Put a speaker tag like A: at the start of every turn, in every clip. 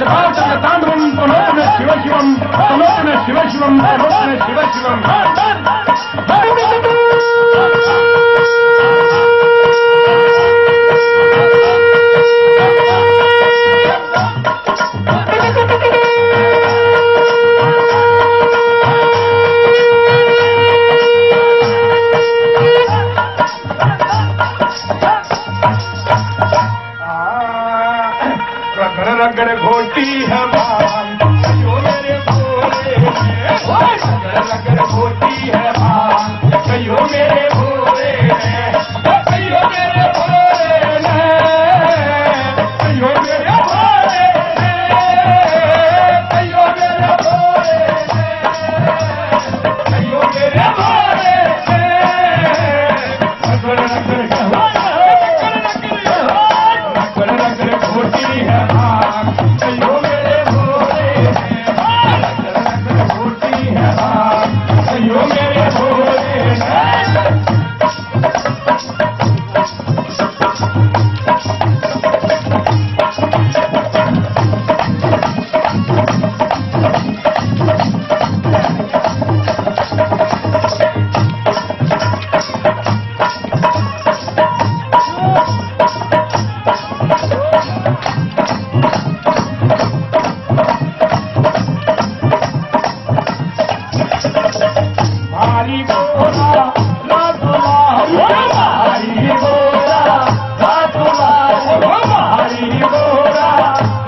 A: तांडवम तनोन शिव शिवम तनोन शिव शिवम तनोन शिव शिवम रगड़ घोटी है भान कयो मेरे भोले रगड़ घोटी है भान कयो मेरे भोले कयो मेरे भोले कयो मेरे भोले कयो मेरे भोले कयो मेरे भोले रगड़ घोटी है भान कयो मेरे भोले घोटी है भान कयो मेरे भोले भारी गोरा भारी गोरा भारी गोरा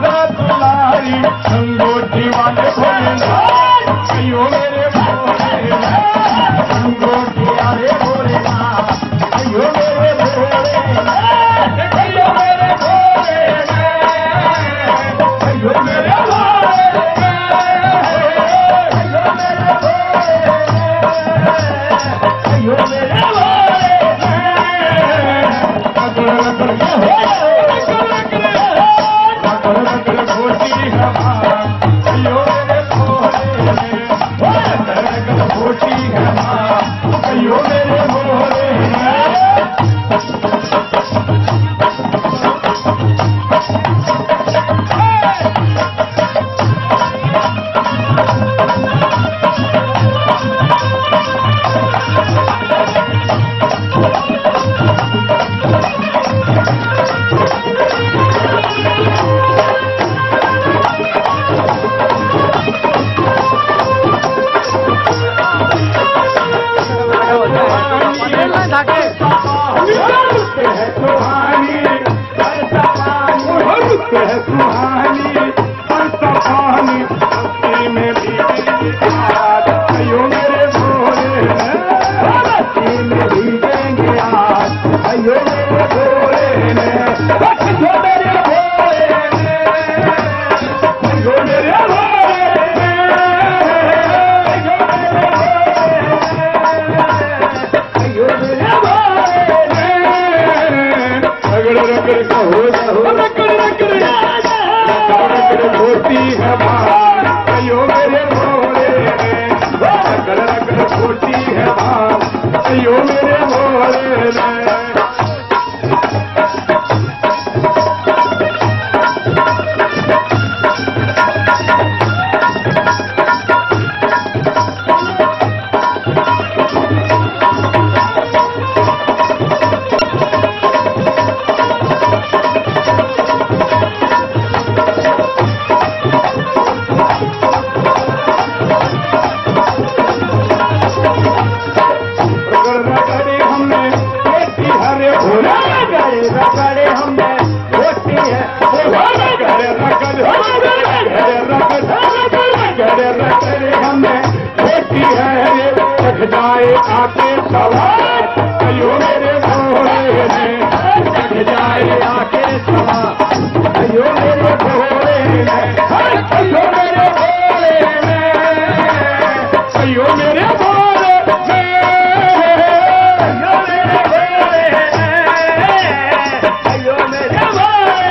A: रातुलारी संगोठी वाले भोलेनाथ कयो मेरे भोले संगोठी वाले भोलेनाथ कयो मेरे भोले कयो मेरे भोले कयो मेरे भोले कयो मेरे घोटी है भान कयो मेरे भोले घोटी है भान कयो मेरे भोले घोटी है भान कयो मेरे भोले घोटी है भान कयो मेरे भोले जाए आके सवार कयो मेरे भोले जाए आके सवार कयो मेरे भोले कयो मेरे भोले कयो मेरे भोले कयो मेरे भोले कयो मेरे भोले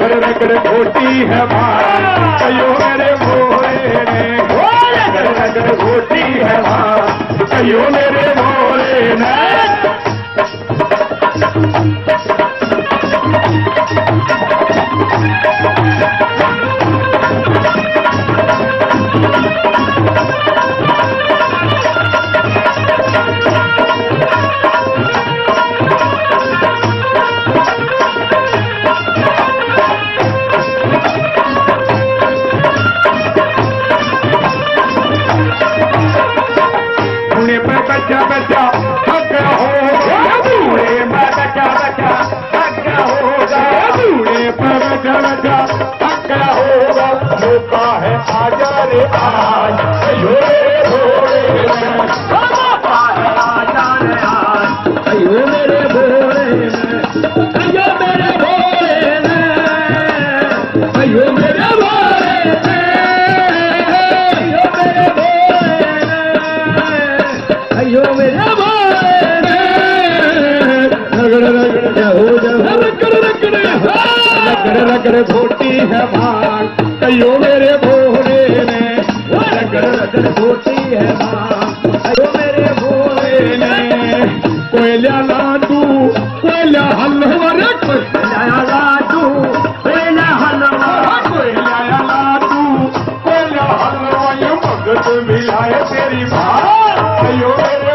A: रगड़ घोटी है भान कयो मेरे भोले घोटी है भान कयो मेरे भोले आजा रे आज अयो मेरे भोले आजा रे आज अयो मेरे भोले अयो मेरे भोले अयो मेरे भोले अयो मेरे भोले रगड़ खोटी है भाग अयो मेरे भोले ने रगड़ खोटी है भाग अयो मेरे भोले ने कोयला लाडू कोयला हलवा रे कोयला लाडू कोयला हलवा कोयला लाडू कोयला हलवा ये भगत मिलाए तेरी भाग अयो मेरे